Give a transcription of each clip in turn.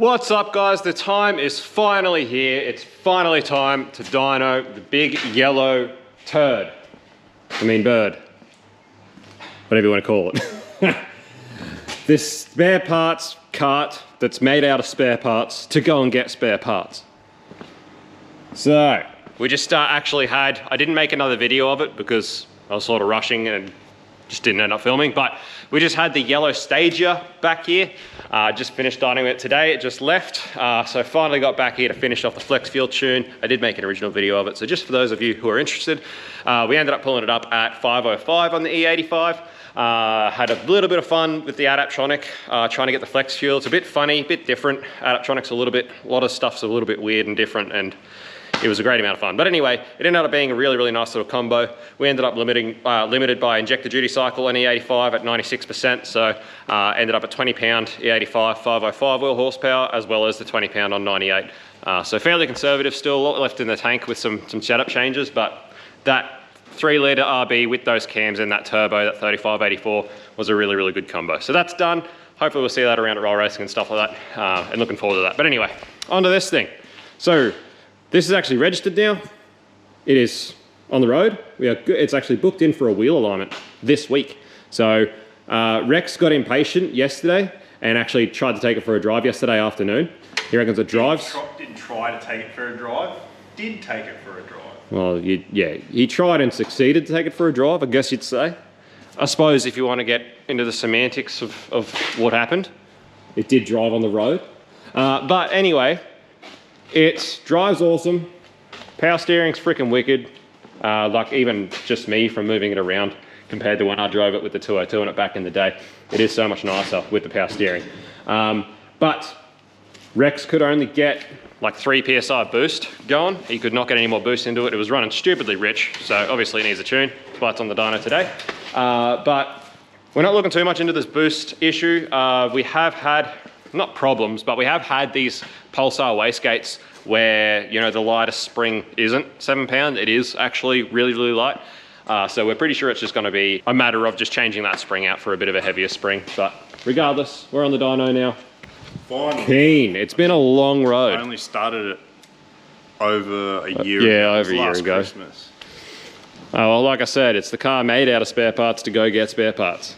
What's up guys, the time is finally here. It's finally time to dyno the big yellow turd. I mean bird. Whatever you want to call it. This spare parts cart that's made out of spare parts to go and get spare parts. So, we just I didn't make another video of it because I was sort of rushing and just didn't end up filming, but we just had the yellow stager back here. Just finished dynoing it today, it just left. So finally got back here to finish off the flex fuel tune. I did make an original video of it, so just for those of you who are interested, we ended up pulling it up at 505 on the E85. Had a little bit of fun with the Adaptronic, trying to get the flex fuel. It's a bit funny, a bit different. Adaptronic's a lot of stuff's a little bit weird and different, and it was a great amount of fun. But anyway, it ended up being a really, really nice little combo. We ended up limited by injector duty cycle on E85 at 96%. So ended up at 20 pound E85, 505 wheel horsepower, as well as the 20 pound on 98. So fairly conservative still, a lot left in the tank with some setup changes, but that 3 litre RB with those cams and that turbo, that 3584, was a really, really good combo. So that's done. Hopefully we'll see that around at roll racing and stuff like that, and looking forward to that. But anyway, onto this thing. So this is actually registered now. It is on the road. It's actually booked in for a wheel alignment this week. So Rex got impatient yesterday and actually tried to take it for a drive yesterday afternoon. He reckons it drives. Didn't try to take it for a drive, did take it for a drive. Well, yeah, he tried and succeeded to take it for a drive, I guess you'd say. I suppose if you want to get into the semantics of what happened, it did drive on the road. But anyway, it drives awesome. Power steering's freaking wicked. Like even just me from moving it around compared to when I drove it with the 202 in it back in the day. It is so much nicer with the power steering. But Rex could only get like 3 PSI boost going. He could not get any more boost into it. It was running stupidly rich, so obviously it needs a tune. That's why it's on the dyno today. But we're not looking too much into this boost issue. We have had, not problems, but we have had these pulsar wastegates where, you know, the lightest spring isn't 7 pound. It is actually really, really light. So we're pretty sure it's just gonna be a matter of just changing that spring out for a bit of a heavier spring. But regardless, we're on the dyno now. Finally. Keen. It's been a long road. I only started it over a year ago. Yeah, over a year ago. Christmas. Oh, well, like I said, it's the car made out of spare parts to go get spare parts.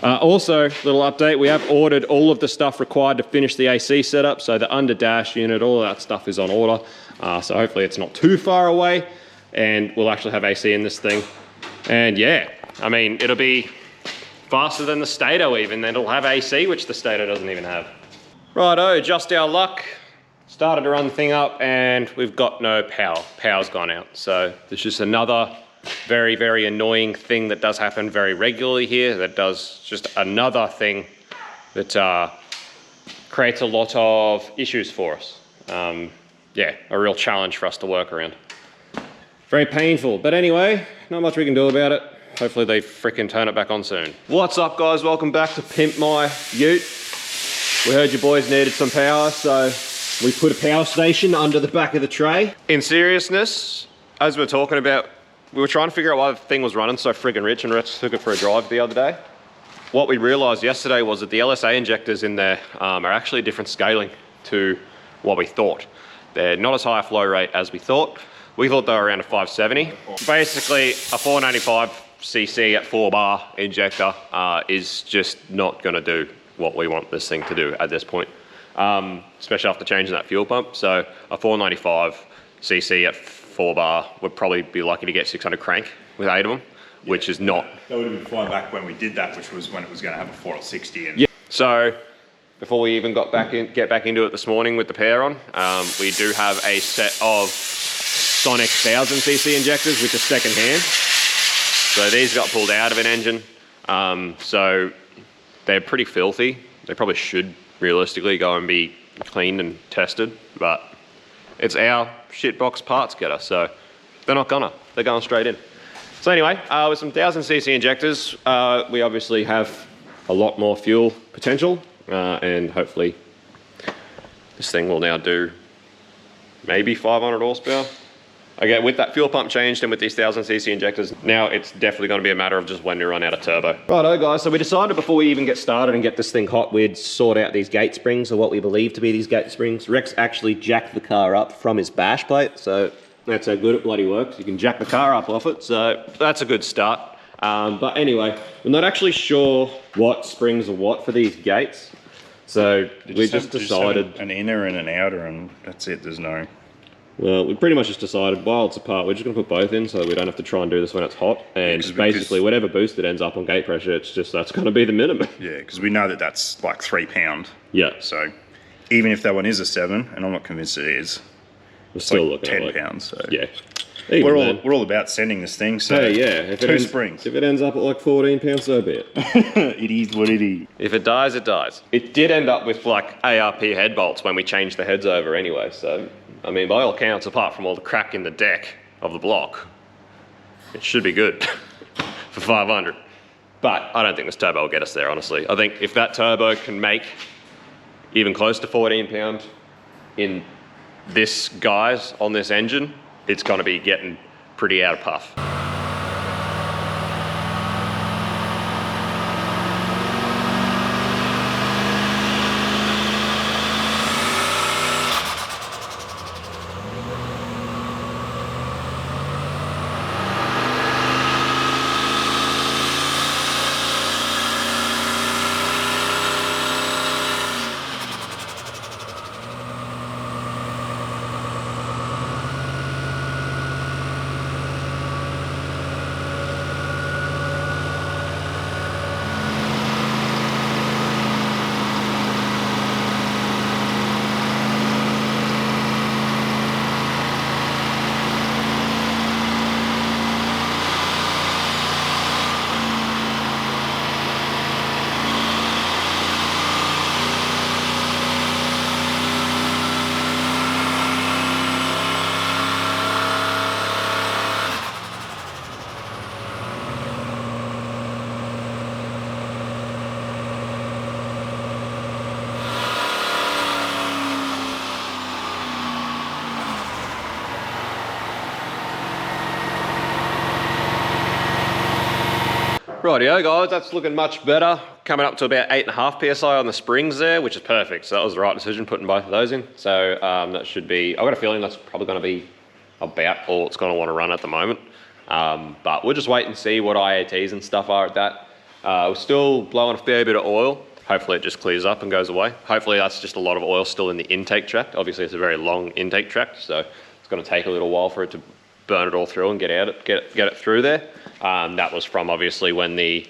Also, little update, we have ordered all of the stuff required to finish the AC setup. So the under dash unit, all of that stuff is on order. So hopefully it's not too far away and we'll actually have AC in this thing. And yeah, I mean, it'll be faster than the Stato even, then it'll have AC, which the Stato doesn't even have. Righto, just our luck. Started to run the thing up and we've got no power. Power's gone out. So there's just another very, very annoying thing that does happen very regularly here. That does just another thing that creates a lot of issues for us. Yeah, a real challenge for us to work around. Very painful, but anyway, not much we can do about it. Hopefully they frickin' turn it back on soon. What's up guys, welcome back to Pimp My Ute. We heard you boys needed some power, so we put a power station under the back of the tray. In seriousness, as we're talking about, we were trying to figure out why the thing was running so friggin' rich, and Rex took it for a drive the other day. What we realized yesterday was that the LSA injectors in there are actually a different scaling to what we thought. They're not as high a flow rate as we thought. We thought they were around a 570. Basically, a 495cc at 4 bar injector is just not gonna do what we want this thing to do at this point, especially after changing that fuel pump. So a 495cc at 4 bar would probably be lucky to get 600 crank with 8 of them, yeah, which is not. That would have been fine back when we did that, which was when it was going to have a 460. And yeah. So before we even get back into it this morning with the power on, we do have a set of Sonic 1000cc injectors, which are second hand. So these got pulled out of an engine. So they're pretty filthy. They probably should realistically go and be cleaned and tested, but it's our shitbox parts getter, so they're not gonna. They're going straight in. So anyway, with some 1000cc injectors, we obviously have a lot more fuel potential, and hopefully this thing will now do maybe 500 horsepower. again, with that fuel pump changed and with these 1000cc injectors, now it's definitely going to be a matter of just when you run out of turbo. Righto guys, so we decided before we even get started and get this thing hot, we'd sort out these gate springs, or what we believe to be these gate springs. Rex actually jacked the car up from his bash plate, so that's how good it bloody works. You can jack the car up off it, so that's a good start. But anyway, we're not actually sure what springs are what for these gates. So we just decided... an inner and an outer, and that's it, there's no... Well, we pretty much just decided while it's apart, we're just going to put both in so that we don't have to try and do this when it's hot. And basically, whatever boost it ends up on gate pressure, it's just, that's going to be the minimum. Yeah, because we know that that's like £3. Yeah. So even if that one is a 7, and I'm not convinced it is, we're still like looking at £10, so... Yeah. We're all about sending this thing, so hey, yeah, if two springs. If it ends up at like £14, so be it. It is what it is. If it dies, it dies. It did end up with like ARP head bolts when we changed the heads over anyway, so I mean, by all accounts, apart from all the crack in the deck of the block, it should be good for 500. But I don't think this turbo will get us there, honestly. I think if that turbo can make even close to 14 pound in this guise on this engine, it's going to be getting pretty out of puff. Rightio guys, that's looking much better. Coming up to about 8.5 PSI on the springs there, which is perfect. So that was the right decision, putting both of those in. So that should be, I've got a feeling that's probably going to be about all it's going to want to run at the moment. But we'll just wait and see what IATs and stuff are at that. We're still blowing a fair bit of oil. Hopefully it just clears up and goes away. Hopefully that's just a lot of oil still in the intake tract. Obviously it's a very long intake tract, so it's going to take a little while for it to burn it all through and get it through there. That was from obviously when the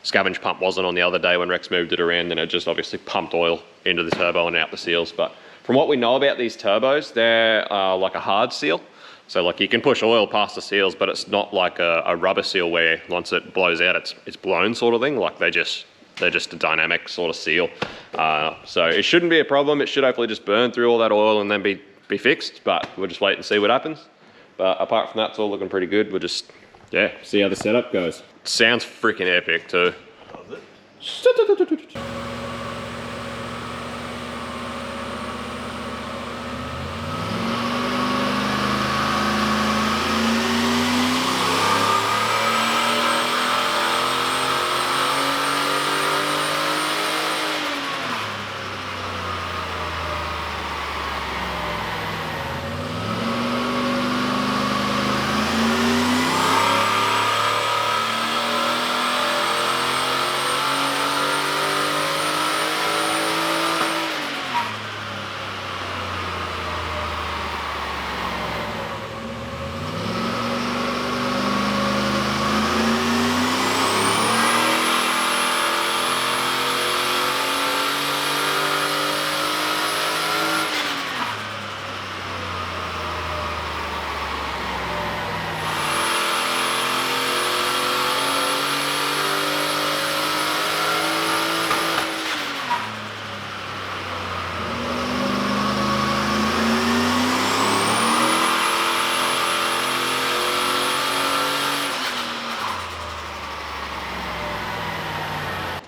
scavenge pump wasn't on the other day when Rex moved it around, and it just obviously pumped oil into the turbo and out the seals. But from what we know about these turbos, they're like a hard seal. So like you can push oil past the seals, but it's not like a rubber seal where once it blows out, it's blown sort of thing. Like they're just a dynamic sort of seal. So it shouldn't be a problem. It should hopefully just burn through all that oil and then be fixed, but we'll just wait and see what happens. But apart from that, it's all looking pretty good. We'll just, yeah, see how the setup goes. It sounds freaking epic too. Does it?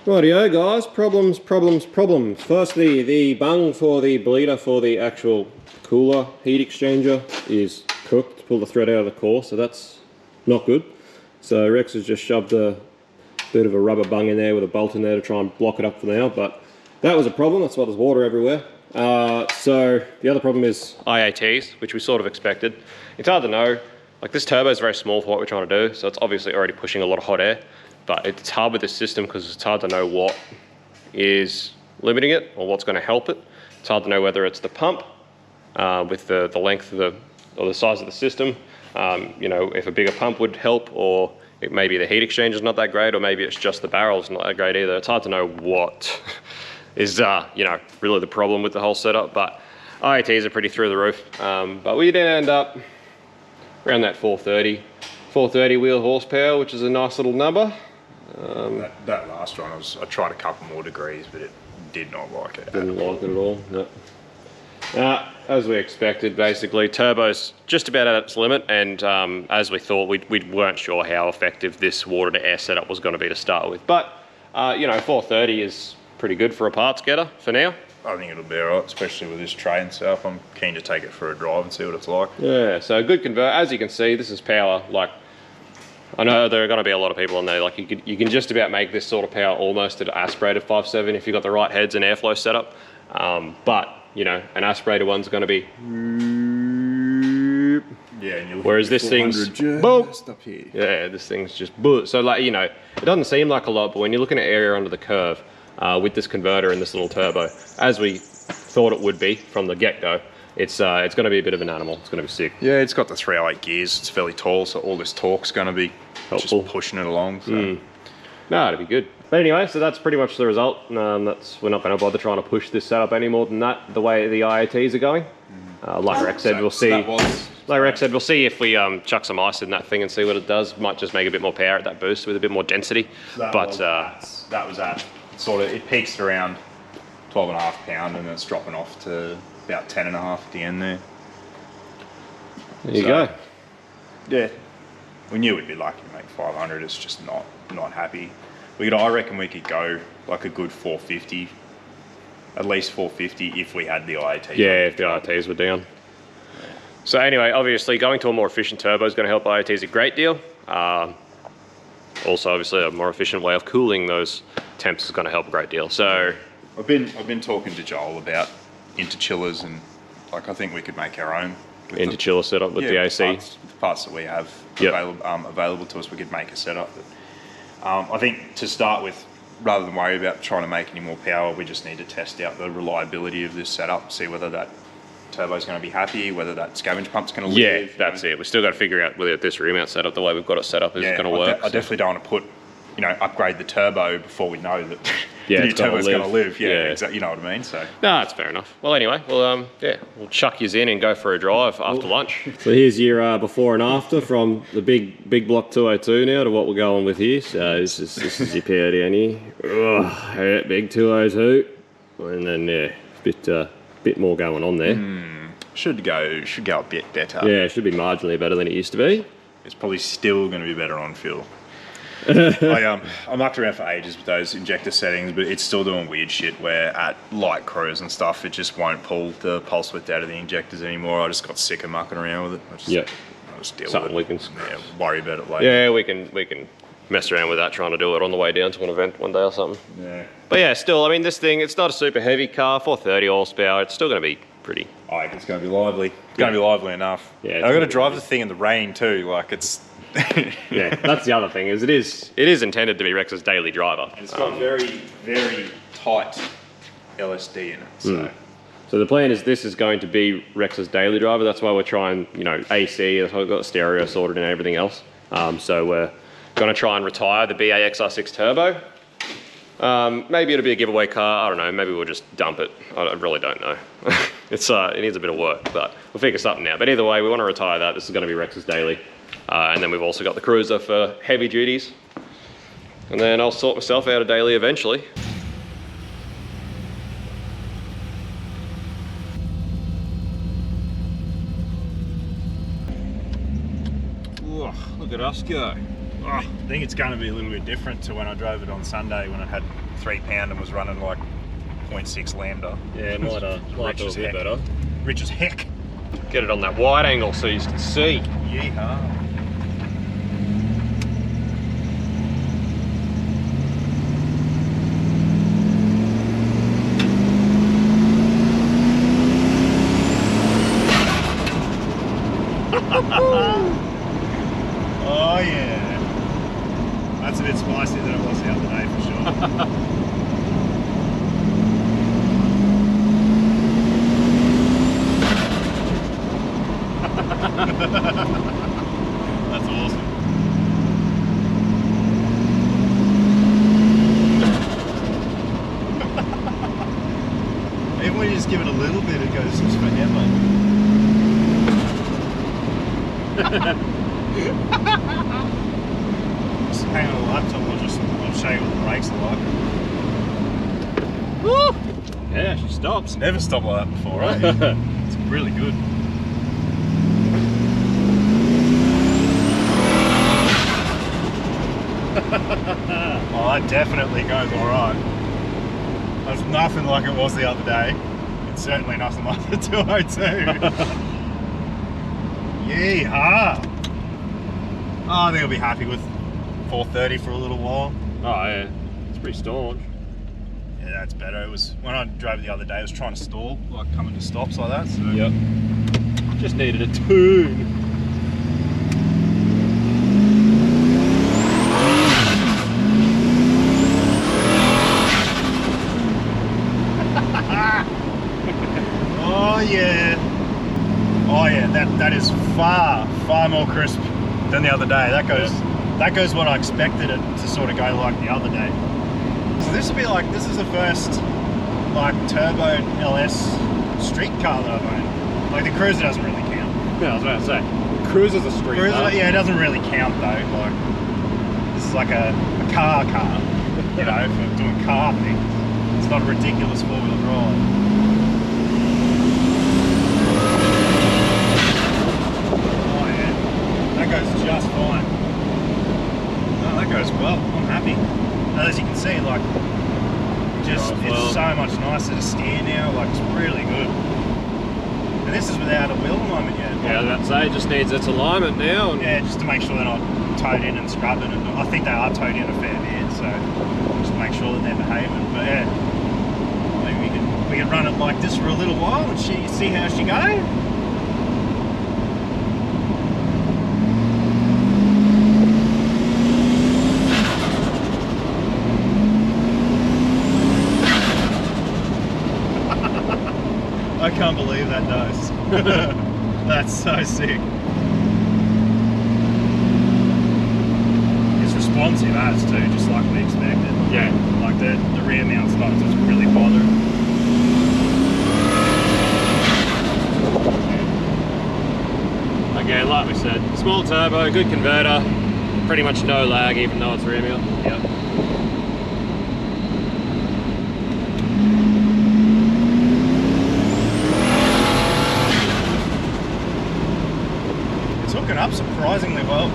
Rightio guys, problems. Firstly, the bung for the bleeder for the actual cooler heat exchanger is cooked. pull the thread out of the core, so that's not good. So Rex has just shoved a bit of a rubber bung in there with a bolt in there to try and block it up for now, but that was a problem. That's why there's water everywhere. So the other problem is IATs, which we sort of expected. It's hard to know. Like, this turbo is very small for what we're trying to do, so it's obviously already pushing a lot of hot air, but it's hard with this system because it's hard to know what is limiting it or what's going to help it. It's hard to know whether it's the pump with the length of the size of the system. You know, if a bigger pump would help, or it maybe the heat exchange is not that great, or maybe it's just the barrel's not that great either. It's hard to know what is, you know, really the problem with the whole setup, but IATs are pretty through the roof. But we did end up around that 430 wheel horsepower, which is a nice little number. That last one, I tried a couple more degrees, but it did not like it. Didn't like it at all, no. As we expected, basically, turbo's just about at its limit, and as we thought, we weren't sure how effective this water to air setup was going to be to start with. But, you know, 430 is pretty good for a parts getter for now. I think it'll be alright, especially with this tray and stuff. I'm keen to take it for a drive and see what it's like. Yeah, so a good convert. As you can see, this is power. Like, I know there are going to be a lot of people on there. Like, you can just about make this sort of power almost at an aspirated 5.7 if you've got the right heads and airflow setup. But you know, an aspirated one's going to be. Yeah, and you'll whereas this thing's just up here. Yeah, this thing's just boom. So, like, you know, it doesn't seem like a lot, but when you're looking at area under the curve with this converter and this little turbo, as we thought it would be from the get-go, it's going to be a bit of an animal. It's going to be sick. Yeah, it's got the 308 gears. It's fairly tall, so all this torque's going to be helpful, just pushing it along. So. No, it'll be good. But anyway, so that's pretty much the result. We're not going to bother trying to push this setup any more than that, the way the IATs are going. Like Rex said, we'll see. Like Rex said, we'll see if we chuck some ice in that thing and see what it does. Might just make a bit more power at that boost with a bit more density. That was at sort of, it peaks around 12.5 pound and then it's dropping off to about 10.5 at the end there. There you go. Yeah, we knew we'd be lucky to make 500. It's just not happy. I reckon we could go like a good 450, at least 450 if we had the IAT. Yeah, if the IATs were down. Yeah. So anyway, obviously going to a more efficient turbo is going to help IATs a great deal. Also, obviously, a more efficient way of cooling those temps is going to help a great deal. So I've been talking to Joel about interchillers, and like I think we could make our own interchiller setup with the AC. The parts that we have available to us, we could make a setup. But, I think to start with, rather than worry about trying to make any more power, we just need to test out the reliability of this setup, see whether that turbo's going to be happy, whether that scavenge pump's going to live. Yeah, that's it. We've still got to figure out whether this rear mount setup, the way we've got it set up, is going to work. I definitely don't want to put, upgrade the turbo before we know that the new turbo's going to live. Yeah, exactly. You know what I mean? So no, that's fair enough. Well, anyway, we'll chuck yous in and go for a drive after lunch. So here's your before and after from the big block 202 now to what we're going with here. So this is your power down here. Yeah, big 202, and then bit more going on there. Should go a bit better. Yeah, it should be marginally better than it used to be. It's probably still going to be better on fuel. I mucked around for ages with those injector settings, but it's still doing weird shit where at light cruise and stuff, it just won't pull the pulse width out of the injectors anymore. I just got sick of mucking around with it. I'll just deal Something with it. We can worry about it later. Yeah, we can mess around with that, trying to do it on the way down to an event one day or something. Yeah. But yeah, still, I mean, this thing, it's not a super heavy car, 430 horsepower. It's still going to be pretty. I think it's going to be lively. It's going to be lively enough. Yeah, I've got to drive the thing in the rain too. Like it's. Yeah, that's the other thing. It is intended to be Rex's daily driver. And it's got very, very tight LSD in it. So the plan is this is going to be Rex's daily driver. That's why we're trying, AC. That's why we've got the stereo sorted and everything else. So we're going to try and retire the BA XR6 Turbo. Maybe it'll be a giveaway car. I don't know. Maybe we'll just dump it. I really don't know. It needs a bit of work, but we'll figure something out. But either way, we want to retire that. This is going to be Rex's daily. And then we've also got the Cruiser for heavy duties. And then I'll sort myself out a daily eventually. Look at us go. I think it's going to be a little bit different to when I drove it on Sunday when it had 3 pound and was running like 0.6 lambda. Yeah, might do a bit better. Rich as heck. Get it on that wide angle so you can see. Yeehaw. Oh yeah. That's a bit spicier than it was the other day for sure. That's awesome. Even when you just give it a little bit, it goes just forever. Just hang on the laptop, I'll show you what the brakes are like. Woo! Yeah, she stops. It's never stopped like that before, right? It's really good. Oh, that definitely goes alright. That's nothing like it was the other day. It's certainly nothing like the 202. Yeehaw! Oh, I think I'll be happy with 430 for a little while. Oh yeah, it's pretty staunch. Yeah, that's better. It was when I drove the other day, I was trying to stall, like coming to stops like that. So. Yep. Just needed a tune. Oh yeah. Oh yeah, that is far more crisp than the other day. That goes what I expected it to sort of go like the other day. So this is the first like turbo LS street car that I've owned. Like the Cruiser doesn't really count. Yeah, I was about to say, Cruiser's a street car. Yeah, it doesn't really count though. Like this is like a car, you know, for doing car things. It's not a ridiculous four-wheel drive. Oh yeah, that goes just fine. Oh, that goes well. I'm happy. And as you can see, like, it's so much nicer to steer now. Like, it's really good. And this is without a wheel alignment yet. Yeah, I was about to say, it just needs its alignment now. And yeah, just to make sure they're not towed in and scrubbing. And I think they are towed in a fair bit, so just to make sure that they're behaving. But yeah, maybe we can run it like this for a little while and see how she goes. I can't believe that does. That's so sick. It's responsive as too, just like we expected. yeah, Like the rear mount's not just really bothering. again, like we said, small turbo, good converter, pretty much no lag even though it's rear mount. Yep. It's hooking up surprisingly well.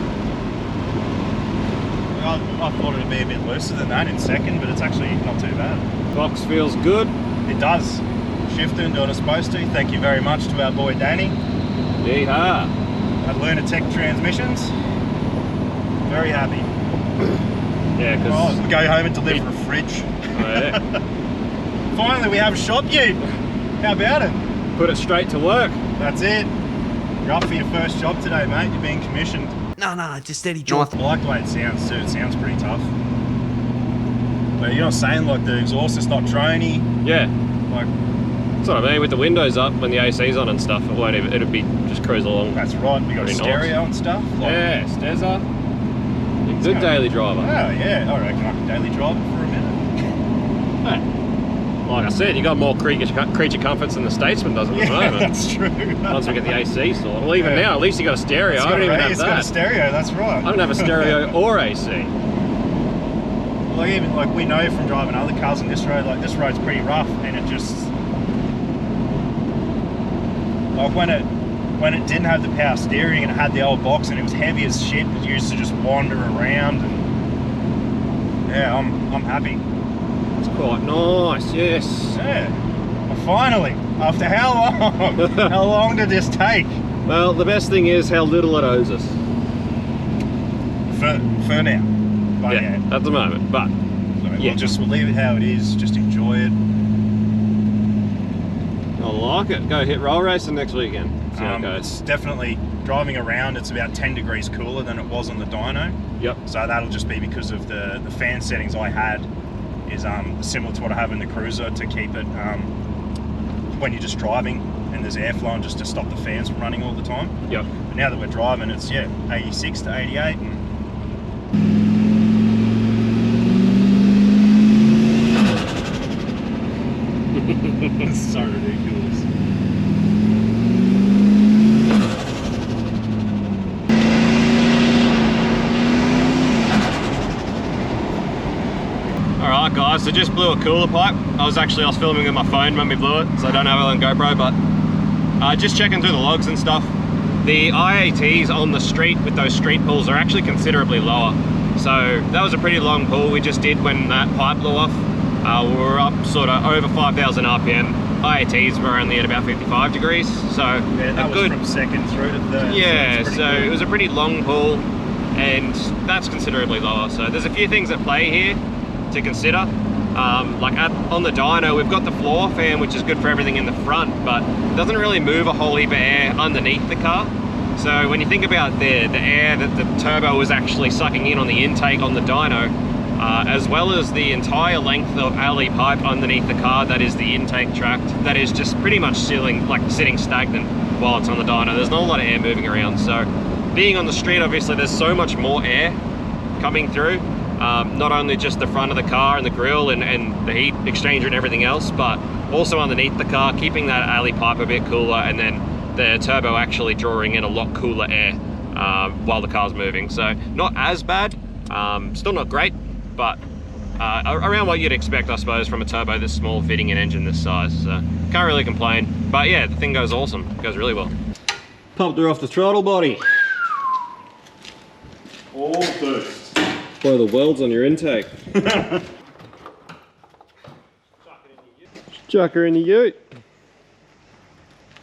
I thought it'd be a bit looser than that in second, but it's actually not too bad. Box feels good. It does. Shifting, doing it's supposed to. Thank you very much to our boy Danny Yeehaw. at Lunatech Transmissions. Very happy. Yeah, because Oh, we go home and deliver a fridge. yeah, Finally, we have a shop you. How about it? put it straight to work. That's it. You're up for your first job today, mate. You're being commissioned. No, just steady job. I like the way it sounds too. It sounds pretty tough. But you're not saying like the exhaust is not droney. Yeah, Like that's what I mean. With the windows up when the AC's on and stuff, it won't even, it'll be just cruise along. that's right. We got a Very nice. stereo and stuff. Like, Yeah, Stezza. Good daily driver. Oh yeah. I reckon I can daily drive it for a minute. Hey, like I said, you got more creature comforts than the Statesman does at the Yeah, moment. that's true. Once we get the AC sorted. Well, even Yeah. now, at least you got a stereo. I don't even have It's got a that. stereo. That's right. I don't have a stereo or AC. Like even like we know from driving other cars on this road, like this road's pretty rough, and it just like when it didn't have the power steering and it had the old box and it was heavy as shit, it used to just wander around. And yeah, I'm happy. It's quite nice, yes. Yeah, I Finally, after how long? How long did this take? Well, the best thing is how little it owes us. For now. But Yeah, at the moment, but so yeah. we'll leave it how it is, just enjoy it. I like it. Go hit roll racing next weekend. See how it goes. It's definitely, driving around, it's about 10 degrees cooler than it was on the dyno. Yep. So that'll just be because of the fan settings I had is similar to what I have in the Cruiser to keep it when you're just driving and there's airflow and just to stop the fans from running all the time. Yep. But now that we're driving, it's 86 to 88. And it's so ridiculous. Alright guys, so just blew a cooler pipe. I was filming with my phone when we blew it, so I don't have it on GoPro, but just checking through the logs and stuff. The IATs on the street with those street pulls are actually considerably lower. So that was a pretty long pull we just did when that pipe blew off. We were up sort of over 5,000 RPM. IATs were only at about 55 degrees, so yeah, that was from second through to third. Yeah, so so it was a pretty long pull, and that's considerably lower. So there's a few things at play here to consider. On the dyno, we've got the floor fan, which is good for everything in the front, but it doesn't really move a whole heap of air underneath the car. So when you think about the air that the turbo is actually sucking in on the intake on the dyno, as well as the entire length of alley pipe underneath the car, that is the intake tract, that is just pretty much sitting stagnant while it's on the dyno. There's not a lot of air moving around. So being on the street, obviously there's so much more air coming through. Not only just the front of the car and the grille and the heat exchanger and everything else, but also underneath the car, keeping that alley pipe a bit cooler, and then the turbo actually drawing in a lot cooler air while the car's moving. So not as bad, still not great, but around what you'd expect, I suppose, from a turbo this small fitting an engine this size. So can't really complain. But yeah, the thing goes awesome, it goes really well. Pumped her off the throttle body. all boost. Blow the welds on your intake. Chuck her in the ute.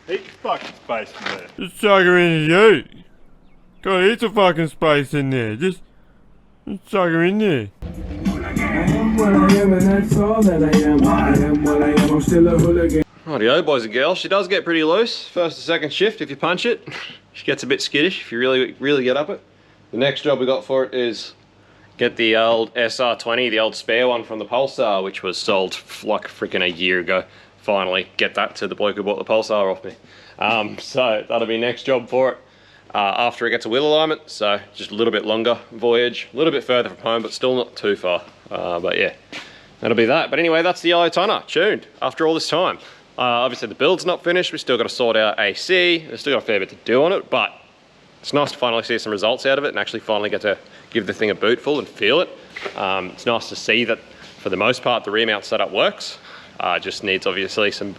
Heaps fucking space in there. Just chuck her in the ute. Got heaps of fucking space in there. Just chuck her in there. I am what I am, and that's all that I am. I am what I am, I'm still a hooligan. Rightio, boys and girls. She does get pretty loose. First or second shift, if you punch it. She gets a bit skittish if you really get up it. The next job we got for it is get the old SR20, the old spare one from the Pulsar, which was sold like freaking a year ago. Finally get that to the bloke who bought the Pulsar off me. So that'll be next job for it after it gets a wheel alignment. So just a little bit longer voyage, a little bit further from home, but still not too far. But yeah, that'll be that. But anyway, that's the yellow tonner tuned after all this time. Obviously the build's not finished. We still got to sort out AC. There's still got a fair bit to do on it, but it's nice to finally see some results out of it and actually finally get to give the thing a bootful and feel it. It's nice to see that for the most part the rear mount setup works. Just needs obviously some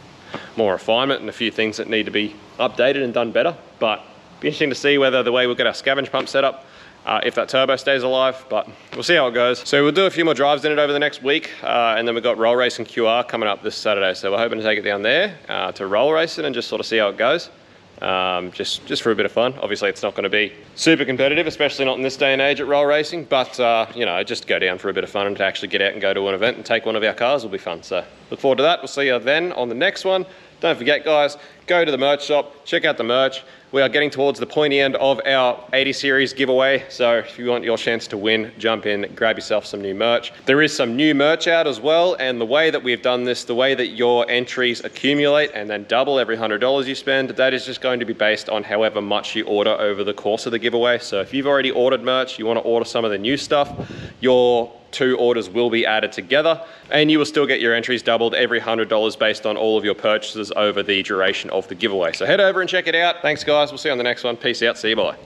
more refinement and a few things that need to be updated and done better. But be interesting to see whether the way we'll get our scavenge pump set up, if that turbo stays alive, but we'll see how it goes. So we'll do a few more drives in it over the next week, and then we've got roll racing QR coming up this Saturday. So we're hoping to take it down there to roll race it and just sort of see how it goes. Just for a bit of fun. Obviously it's not going to be super competitive, especially not in this day and age at roll racing, but you know, just go down for a bit of fun and to actually get out and go to an event and take one of our cars will be fun. So look forward to that. We'll see you then on the next one. Don't forget guys, go to the merch shop, check out the merch. We are getting towards the pointy end of our 80 series giveaway, so if you want your chance to win, jump in, grab yourself some new merch. There is some new merch out as well, and the way that we've done this, the way that your entries accumulate and then double every $100 you spend, that is just going to be based on however much you order over the course of the giveaway. So if you've already ordered merch, you want to order some of the new stuff, your 2 orders will be added together and you will still get your entries doubled every $100 based on all of your purchases over the duration of the giveaway. So head over and check it out. Thanks guys, we'll see you on the next one. Peace out, see you, bye.